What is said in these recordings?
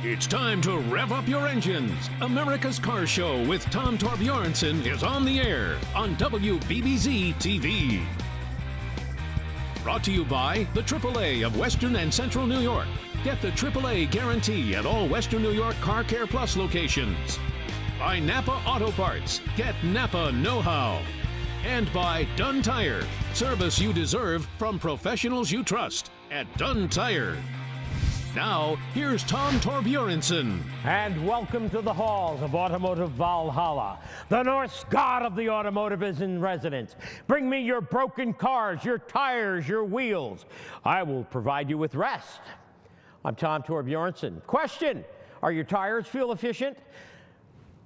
It's time to rev up your engines. America's Car Show with Tom Torbjornsen is on the air on WBBZ TV. Brought to you by the AAA of Western and Central New York. Get the AAA guarantee at all Western New York Car Care Plus locations. By Napa Auto Parts. Get Napa know-how. And by Dunn Tire. Service you deserve from professionals you trust at Dunn Tire. Now, here's Tom Torbjornsen. And welcome to the halls of Automotive Valhalla. The Norse god of the automotive is in residence. Bring me your broken cars, your tires, your wheels. I will provide you with rest. I'm Tom Torbjornsen. Question, are your tires fuel efficient?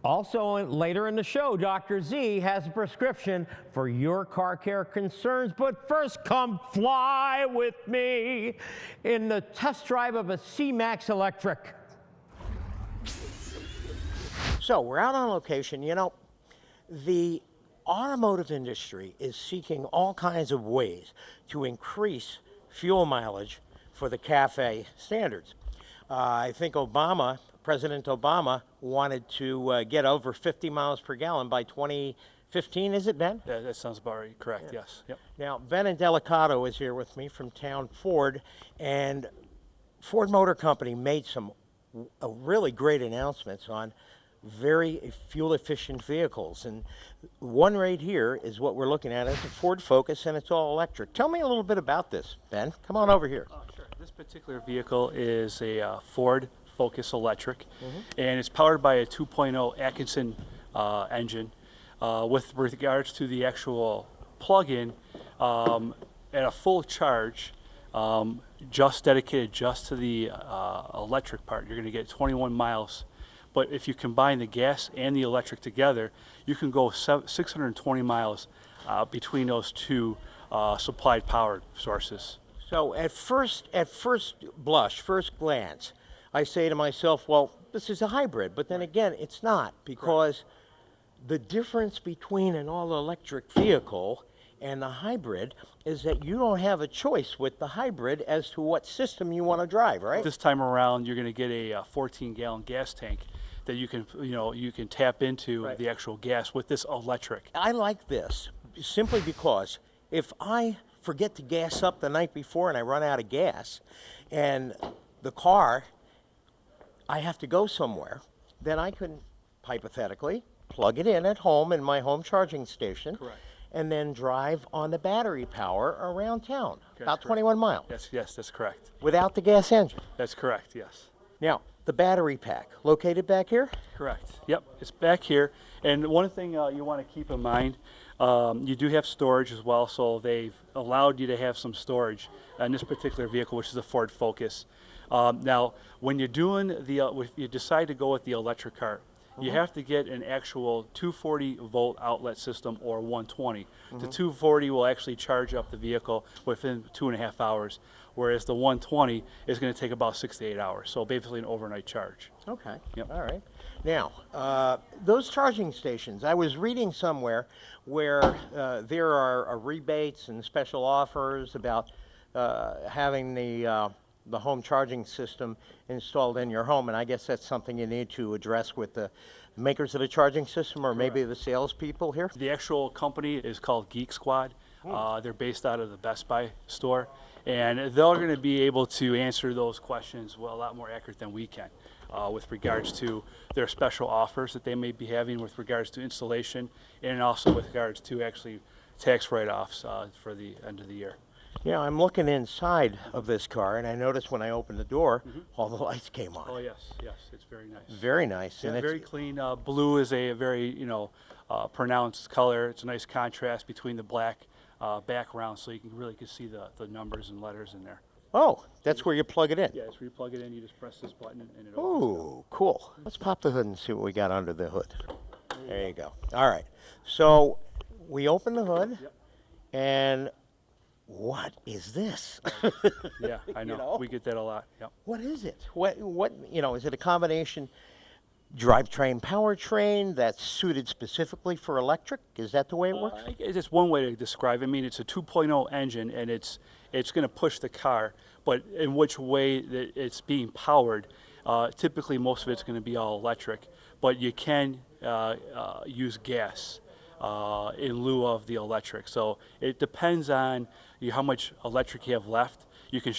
Also, later in the show, Dr. Z has a prescription for your car care concerns. But first, come fly with me in the test drive of a C-Max Electric. So we're out on location. You know, the automotive industry is seeking all kinds of ways to increase fuel mileage for the CAFE standards. I think President Obama wanted to get over 50 miles per gallon by 2015, is it, Ben? Yeah, that sounds about right. Correct, yeah. Yes. Yep. Now, Ben Indelicato is here with me from Town Ford, and Ford Motor Company made some really great announcements on very fuel-efficient vehicles. And one right here is what we're looking at. It's a Ford Focus, and it's all electric. Tell me a little bit about this, Ben. Come on over here. Sure. This particular vehicle is a Ford Focus Electric, and it's powered by a 2.0 Atkinson engine. With regards to the actual plug-in, at a full charge, just dedicated just to the electric part, you're going to get 21 miles. But if you combine the gas and the electric together, you can go 620 miles between those two supplied power sources. So at first blush, first glance, I say to myself, well, this is a hybrid. But then again, it's not, because the difference between an all-electric vehicle and the hybrid is that you don't have a choice with the hybrid as to what system you want to drive, right? This time around, you're going to get a 14-gallon gas tank that you can tap into the actual gas with this electric. I like this simply because if I forget to gas up the night before and I run out of gas, and the car, I have to go somewhere, then I can hypothetically plug it in at home in my home charging station. Correct. And then drive on the battery power around town, about correct. 21 miles. Yes, that's correct. Without the gas engine. That's correct, yes. Now, the battery pack, located back here? Correct. Yep, it's back here. And one thing you want to keep in mind, you do have storage as well, so they've allowed you to have some storage on this particular vehicle, which is a Ford Focus. Now, when you're doing if you decide to go with the electric car, you have to get an actual 240 volt outlet system or 120. The 240 will actually charge up the vehicle within 2.5 hours, whereas the 120 is going to take about 6 to 8 hours. So basically an overnight charge. Okay. Yep. All right. Now, those charging stations, I was reading somewhere where there are rebates and special offers about having the home charging system installed in your home, and I guess that's something you need to address with the makers of the charging system, or maybe the salespeople here. The actual company is called Geek Squad. They're based out of the Best Buy store, and they're going to be able to answer those questions a lot more accurate than we can with regards to their special offers that they may be having with regards to installation, and also with regards to actually tax write-offs for the end of the year. Yeah, I'm looking inside of this car, and I noticed when I opened the door, all the lights came on. Oh yes, it's very nice. Very nice. Yeah, and very clean. Blue is a very pronounced color. It's a nice contrast between the black background, so you can really see the numbers and letters in there. Oh, that's where you plug it in. Yeah, it's where you plug it in. You just press this button and it opens. Oh, cool. Let's pop the hood and see what we got under the hood. There you go. All right. So we open the hood, and what is this? Yeah, I know. We get that a lot. Yep. What is it? What is it a combination drivetrain, powertrain that's suited specifically for electric? Is that the way it works? It's one way to describe it. I mean, it's a 2.0 engine, and it's going to push the car, but in which way that it's being powered Typically, most of it's going to be all electric, but you can use gas in lieu of the electric. So it depends on how much electric you have left. You can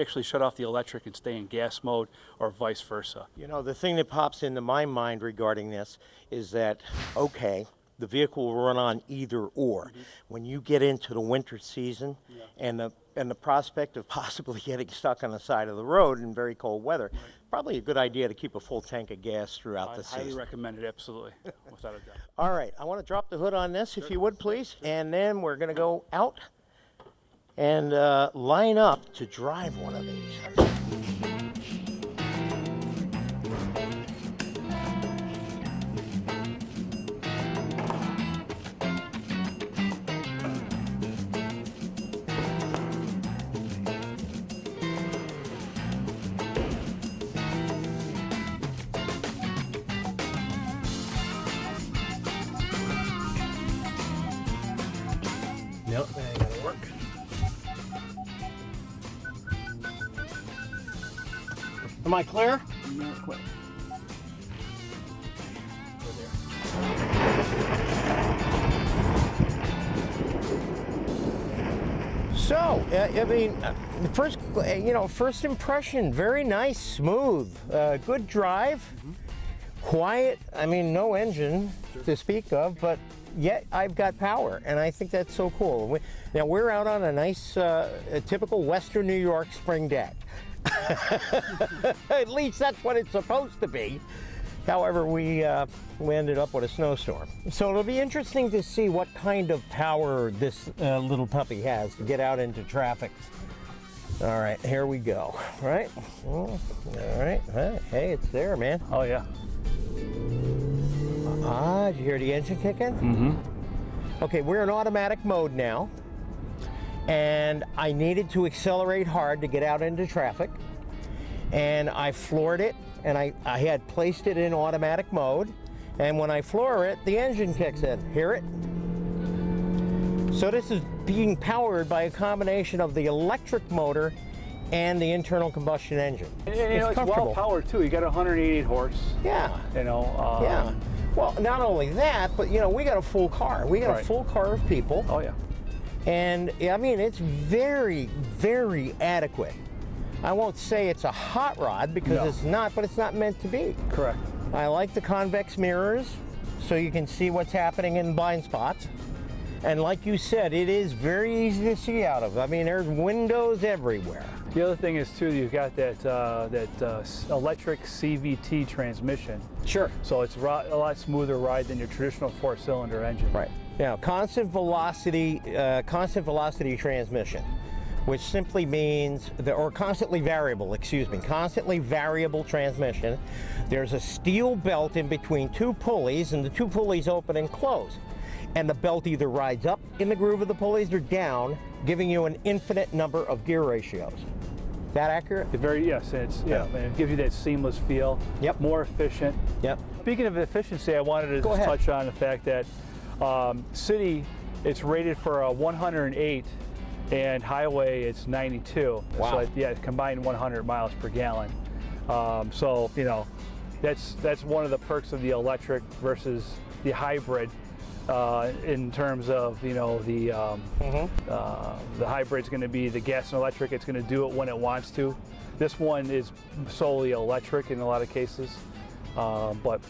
actually shut off the electric and stay in gas mode, or vice versa. You know, the thing that pops into my mind regarding this is that, okay, the vehicle will run on either or. When you get into the winter season and the prospect of possibly getting stuck on the side of the road in very cold weather, probably a good idea to keep a full tank of gas throughout the I highly season. recommend it, absolutely, without a doubt. All right, I want to drop the hood on this, if you would, please, and then we're going to go out and line up to drive one of these. Nope, that ain't gonna work. Am I clear? Not quite. So, I mean, the first impression, very nice, smooth, good drive, quiet. I mean, no engine to speak of, but yet I've got power, and I think that's so cool. Now we're out on a nice, a typical Western New York spring deck. At least that's what it's supposed to be. However, we ended up with a snowstorm. So it'll be interesting to see what kind of power this little puppy has to get out into traffic. All right, here we go. Right? All right. Hey, it's there, man. Oh, yeah. Did you hear the engine kicking? Mm-hmm. Okay, we're in automatic mode now, and I needed to accelerate hard to get out into traffic, and I floored it, and I had placed it in automatic mode, and when I floor it, the engine kicks in. Hear it? So this is being powered by a combination of the electric motor and the internal combustion engine. And you know, it's well powered too. You got 188 horse. Yeah. You know. Yeah. Well, not only that, but you know, we got a full car. We got a full car of people. Oh yeah. And I mean, it's very, very adequate. I won't say it's a hot rod because it's not, but it's not meant to be. Correct. I like the convex mirrors so you can see what's happening in blind spots. And like you said, it is very easy to see out of. I mean, there's windows everywhere. The other thing is too, you've got that electric CVT transmission. Sure. So it's a lot smoother ride than your traditional 4-cylinder engine. Right. Now, constant velocity transmission, which simply means, or constantly variable transmission. There's a steel belt in between two pulleys, and the two pulleys open and close. And the belt either rides up in the groove of the pulleys or down, giving you an infinite number of gear ratios. That accurate? Yes, and and it gives you that seamless feel. Yep. More efficient. Yep. Speaking of efficiency, I wanted to just touch on the fact that city, it's rated for a 108, and highway it's 92. Wow. So yeah, combined 100 miles per gallon. So you know, that's one of the perks of the electric versus the hybrid. In terms of, you know, the hybrid's going to be the gas and electric. It's going to do it when it wants to. This one is solely electric in a lot of cases, but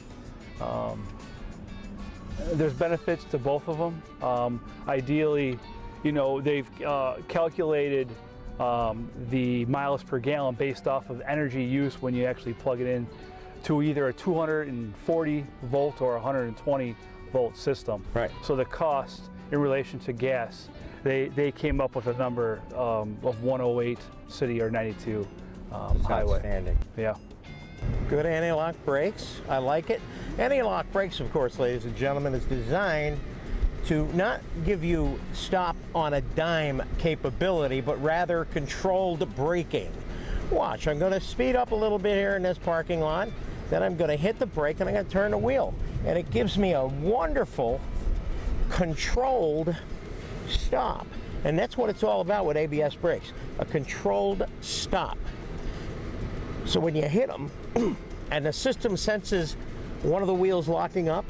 there's benefits to both of them. Ideally, you know, they've calculated the miles per gallon based off of energy use when you actually plug it in to either a 240 volt or 120 volt system. Right. So the cost in relation to gas, they came up with a number of 108 city or 92 highway. Outstanding. Yeah. Good anti-lock brakes. I like it. Anti-lock brakes, of course, ladies and gentlemen, is designed to not give you stop on a dime capability, but rather controlled braking. Watch, I'm going to speed up a little bit here in this parking lot. Then I'm going to hit the brake and I'm going to turn the wheel. And it gives me a wonderful controlled stop. And that's what it's all about with ABS brakes, a controlled stop. So when you hit them and the system senses one of the wheels locking up,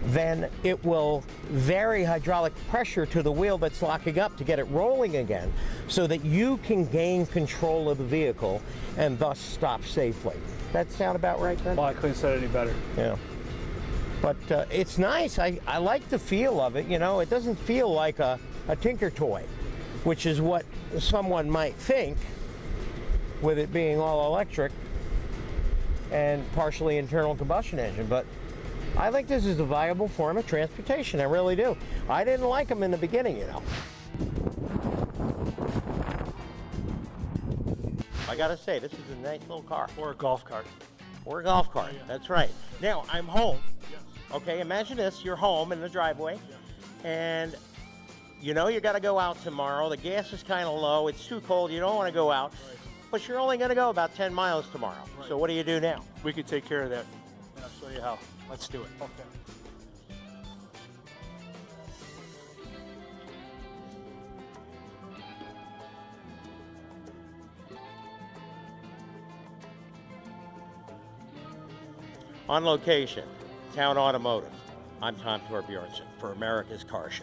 then it will vary hydraulic pressure to the wheel that's locking up to get it rolling again so that you can gain control of the vehicle and thus stop safely. That sound about right, Ben? Well, I couldn't say it any better. Yeah. But it's nice. I like the feel of it. You know, it doesn't feel like a Tinker toy, which is what someone might think with it being all electric and partially internal combustion engine. But I think this is a viable form of transportation. I really do. I didn't like them in the beginning, you know. I gotta say, this is a nice little car. Or a golf cart. Or a golf cart, Yeah. that's right. Now, I'm home. Yes. Okay, imagine this, you're home in the driveway, and you know you gotta go out tomorrow. The gas is kind of low, it's too cold, you don't wanna go out, Right. but you're only gonna go about 10 miles tomorrow. Right. So what do you do now? We can take care of that, and I'll show you how. Let's do it. Okay. On location, Town Automotive. I'm Tom Torbjornsen for America's Car Show.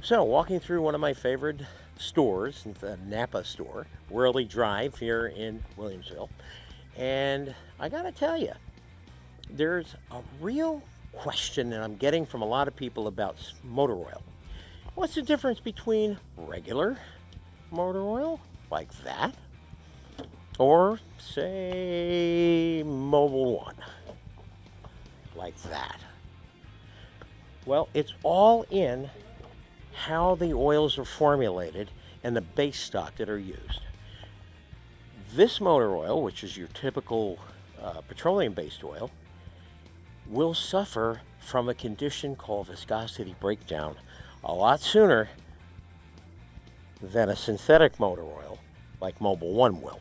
So, walking through one of my favorite stores, the Napa store, Worley Drive here in Williamsville, and I gotta tell you, there's a real question that I'm getting from a lot of people about motor oil. What's the difference between regular motor oil, like that, or say Mobil 1, like that? Well, it's all in how the oils are formulated and the base stock that are used. This motor oil, which is your typical petroleum-based oil, will suffer from a condition called viscosity breakdown a lot sooner than a synthetic motor oil like Mobil 1 will.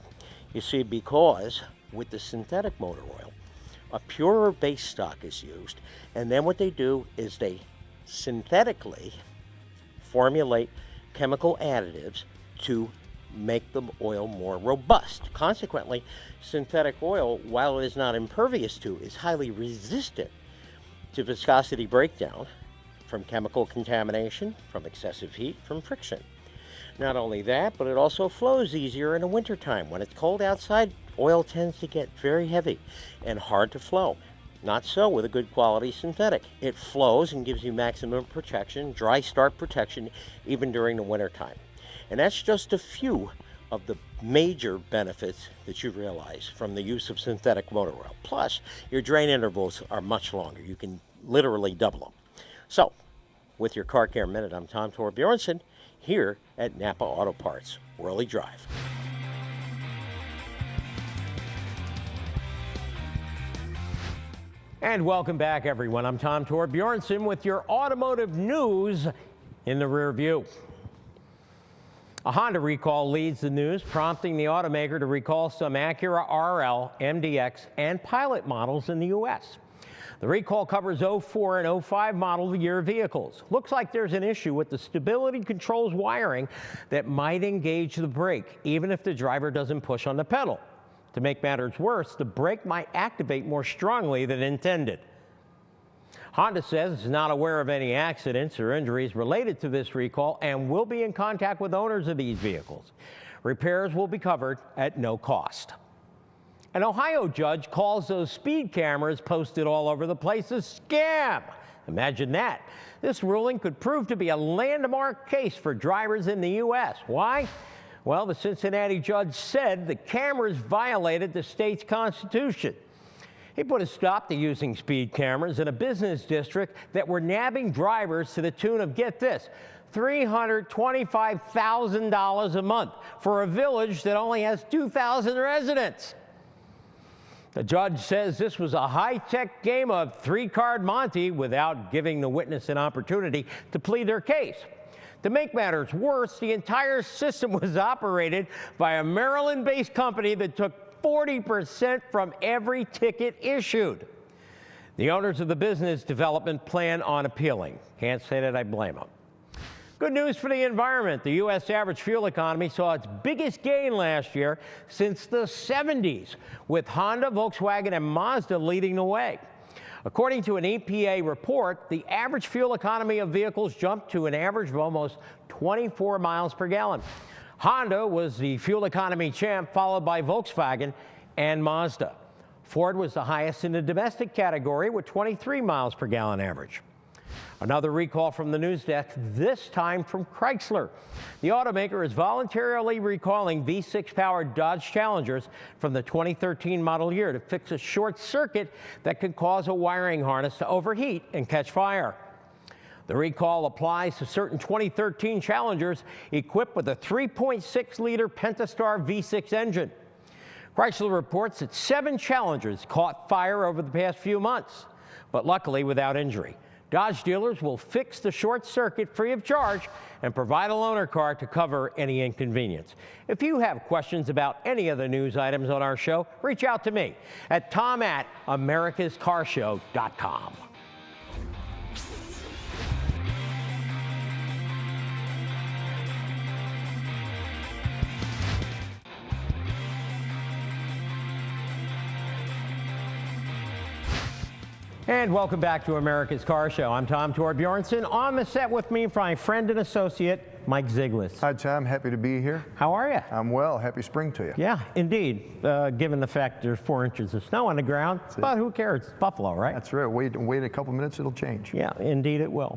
You see, because with the synthetic motor oil, a purer base stock is used, and then what they do is they synthetically formulate chemical additives to make the oil more robust. Consequently, synthetic oil, while it is not impervious to, is highly resistant to viscosity breakdown from chemical contamination, from excessive heat, from friction. Not only that, but it also flows easier in the wintertime. When it's cold outside, oil tends to get very heavy and hard to flow. Not so with a good quality synthetic. It flows and gives you maximum protection, dry start protection, even during the wintertime. And that's just a few of the major benefits that you realize from the use of synthetic motor oil. Plus, your drain intervals are much longer. You can literally double them. So, with your Car Care Minute, I'm Tom Torbjornsen here at Napa Auto Parts, Worley Drive. And welcome back, everyone. I'm Tom Torbjornsen with your automotive news in the rear view. A Honda recall leads the news, prompting the automaker to recall some Acura RL, MDX, and Pilot models in the U.S. The recall covers 04 and 05 model year vehicles. Looks like there's an issue with the stability controls wiring that might engage the brake, even if the driver doesn't push on the pedal. To make matters worse, the brake might activate more strongly than intended. Honda says it's not aware of any accidents or injuries related to this recall and will be in contact with owners of these vehicles. Repairs will be covered at no cost. An Ohio judge calls those speed cameras posted all over the place a scam. Imagine that. This ruling could prove to be a landmark case for drivers in the U.S. Why? Well, the Cincinnati judge said the cameras violated the state's constitution. He put a stop to using speed cameras in a business district that were nabbing drivers to the tune of, get this, $325,000 a month for a village that only has 2,000 residents. The judge says this was a high-tech game of three-card Monte without giving the witness an opportunity to plead their case. To make matters worse, the entire system was operated by a Maryland-based company that took 40% from every ticket issued. The owners of the business development plan on appealing. Can't say that I blame them. Good news for the environment. The U.S. average fuel economy saw its biggest gain last year since the 70s, with Honda, Volkswagen, and Mazda leading the way. According to an EPA report, the average fuel economy of vehicles jumped to an average of almost 24 miles per gallon. Honda was the fuel economy champ, followed by Volkswagen and Mazda. Ford was the highest in the domestic category with 23 miles per gallon average. Another recall from the news desk, this time from Chrysler. The automaker is voluntarily recalling V6-powered Dodge Challengers from the 2013 model year to fix a short circuit that could cause a wiring harness to overheat and catch fire. The recall applies to certain 2013 Challengers equipped with a 3.6-liter Pentastar V6 engine. Chrysler reports that 7 Challengers caught fire over the past few months, but luckily without injury. Dodge dealers will fix the short circuit free of charge and provide a loaner car to cover any inconvenience. If you have questions about any of the news items on our show, reach out to me at tom@americascarshow.com. And welcome back to America's Car Show. I'm Tom Torbjornsen. On the set with me, my friend and associate, Mike Ziglis. Hi, Tom. Happy to be here. How are you? I'm well. Happy spring to you. Yeah, indeed. Given the fact there's 4 inches of snow on the ground, but who cares? It's Buffalo, right? That's right. Wait a couple minutes, it'll change. Yeah, indeed it will.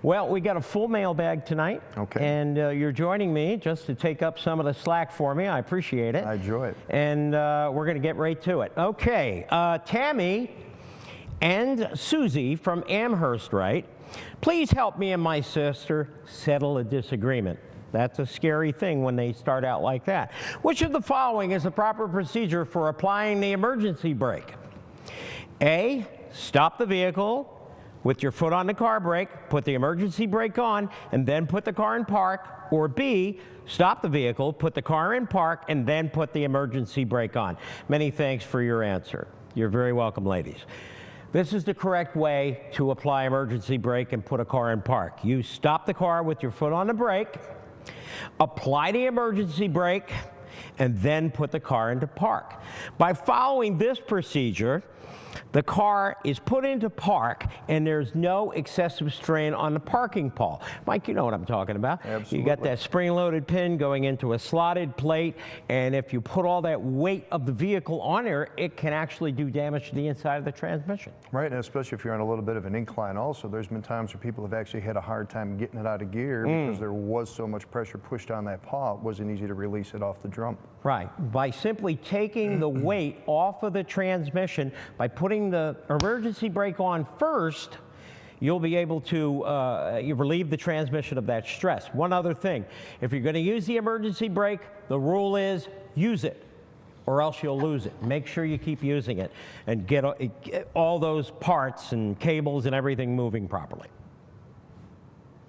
Well, we got a full mailbag tonight. Okay. And you're joining me just to take up some of the slack for me. I appreciate it. I enjoy it. And we're going to get right to it. Okay, Tammy and Susie from Amherst write, please help me and my sister settle a disagreement. That's a scary thing when they start out like that. Which of the following is the proper procedure for applying the emergency brake? A, stop the vehicle with your foot on the car brake, put the emergency brake on, and then put the car in park. Or B, stop the vehicle, put the car in park, and then put the emergency brake on. Many thanks for your answer. You're very welcome, ladies. This is the correct way to apply emergency brake and put a car in park. You stop the car with your foot on the brake, apply the emergency brake, and then put the car into park. By following this procedure, the car is put into park and there's no excessive strain on the parking pole. Mike, you know what I'm talking about. Absolutely. You got that spring-loaded pin going into a slotted plate, and if you put all that weight of the vehicle on there, it can actually do damage to the inside of the transmission. Right, and especially if you're on a little bit of an incline also, there's been times where people have actually had a hard time getting it out of gear because there was so much pressure pushed on that paw, it wasn't easy to release it off the drum. Right. By simply taking the weight off of the transmission, by putting the emergency brake on first, you'll be able to relieve the transmission of that stress. One other thing, if you're going to use the emergency brake, the rule is use it, or else you'll lose it. Make sure you keep using it and get all those parts and cables and everything moving properly.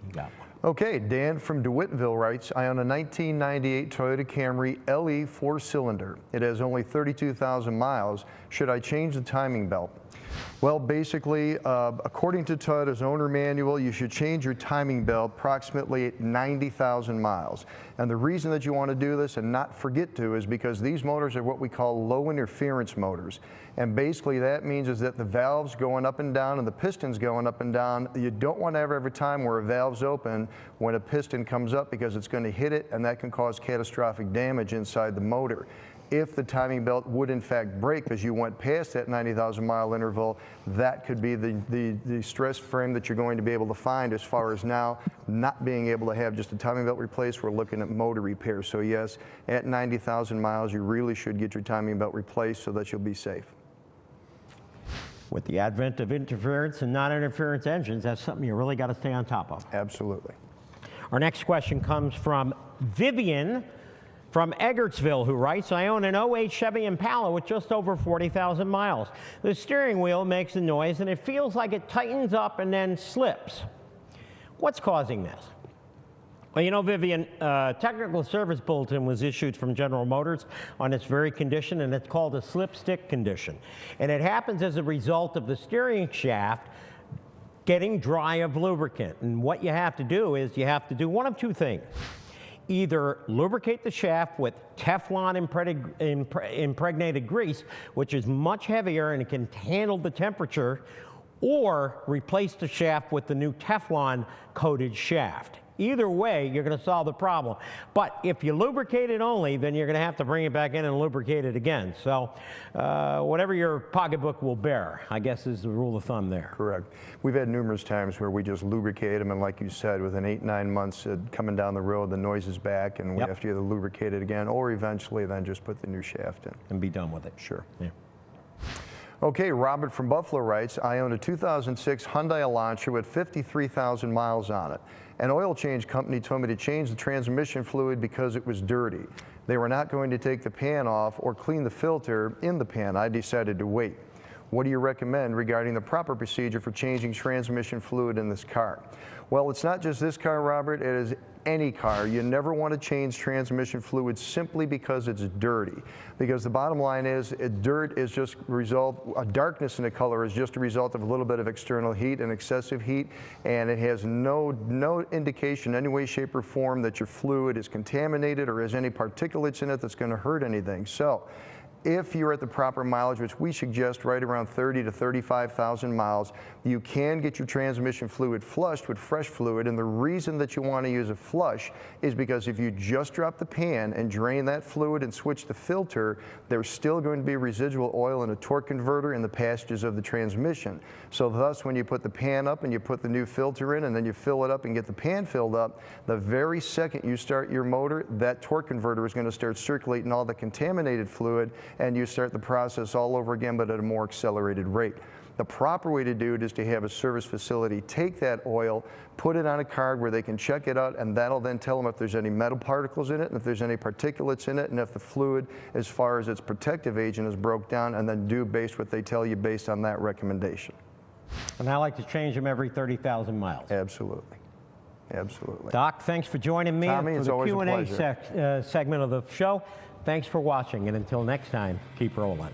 You got one. Okay, Dan from DeWittville writes, I own a 1998 Toyota Camry LE 4-cylinder. It has only 32,000 miles. Should I change the timing belt? Well, basically, according to Toyota's owner manual, you should change your timing belt approximately at 90,000 miles. And the reason that you want to do this and not forget to is because these motors are what we call low interference motors. And basically that means is that the valves going up and down and the pistons going up and down, you don't want to have every time where a valve's open when a piston comes up because it's going to hit it and that can cause catastrophic damage inside the motor. If the timing belt would in fact break as you went past that 90,000 mile interval, that could be the stress frame that you're going to be able to find as far as now not being able to have just a timing belt replaced. We're looking at motor repair. So yes, at 90,000 miles, you really should get your timing belt replaced so that you'll be safe. With the advent of interference and non-interference engines, that's something you really got to stay on top of. Absolutely. Our next question comes from Vivian from Eggertsville, who writes, I own an 08 Chevy Impala with just over 40,000 miles. The steering wheel makes a noise and it feels like it tightens up and then slips. What's causing this? Well, you know, Vivian, technical service bulletin was issued from General Motors on this very condition, and it's called a slipstick condition. And it happens as a result of the steering shaft getting dry of lubricant. And what you have to do is you have to do one of two things. Either lubricate the shaft with Teflon impregnated grease, which is much heavier and it can handle the temperature, or replace the shaft with the new Teflon coated shaft. Either way, you're going to solve the problem. But if you lubricate it only, then you're going to have to bring it back in and lubricate it again. So whatever your pocketbook will bear, I guess, is the rule of thumb there. Correct. We've had numerous times where we just lubricate them, and like you said, within 8-9 months coming down the road, the noise is back, and we have to either lubricate it again or eventually then just put the new shaft in. And be done with it. Sure. Yeah. Okay, Robert from Buffalo writes, I own a 2006 Hyundai Elantra with 53,000 miles on it. An oil change company told me to change the transmission fluid because it was dirty. They were not going to take the pan off or clean the filter in the pan. I decided to wait. What do you recommend regarding the proper procedure for changing transmission fluid in this car? Well, it's not just this car, Robert, it is any car. You never want to change transmission fluid simply because it's dirty. Because the bottom line is, dirt is just a darkness in the color is just a result of a little bit of external heat and excessive heat, and it has no indication in any way, shape, or form that your fluid is contaminated or has any particulates in it that's going to hurt anything. So, if you're at the proper mileage, which we suggest right around 30 to 35,000 miles, you can get your transmission fluid flushed with fresh fluid. And the reason that you want to use a flush is because if you just drop the pan and drain that fluid and switch the filter, there's still going to be residual oil in a torque converter in the passages of the transmission. So thus, when you put the pan up and you put the new filter in and then you fill it up and get the pan filled up, the very second you start your motor, that torque converter is going to start circulating all the contaminated fluid, and you start the process all over again, but at a more accelerated rate. The proper way to do it is to have a service facility take that oil, put it on a card where they can check it out, and that'll then tell them if there's any metal particles in it, and if there's any particulates in it, and if the fluid, as far as its protective agent, is broke down, and then do based what they tell you based on that recommendation. And I like to change them every 30,000 miles. Absolutely. Absolutely. Doc, thanks for joining me Tommy, for the Q&A segment of the show. Thanks for watching, and until next time, keep rolling.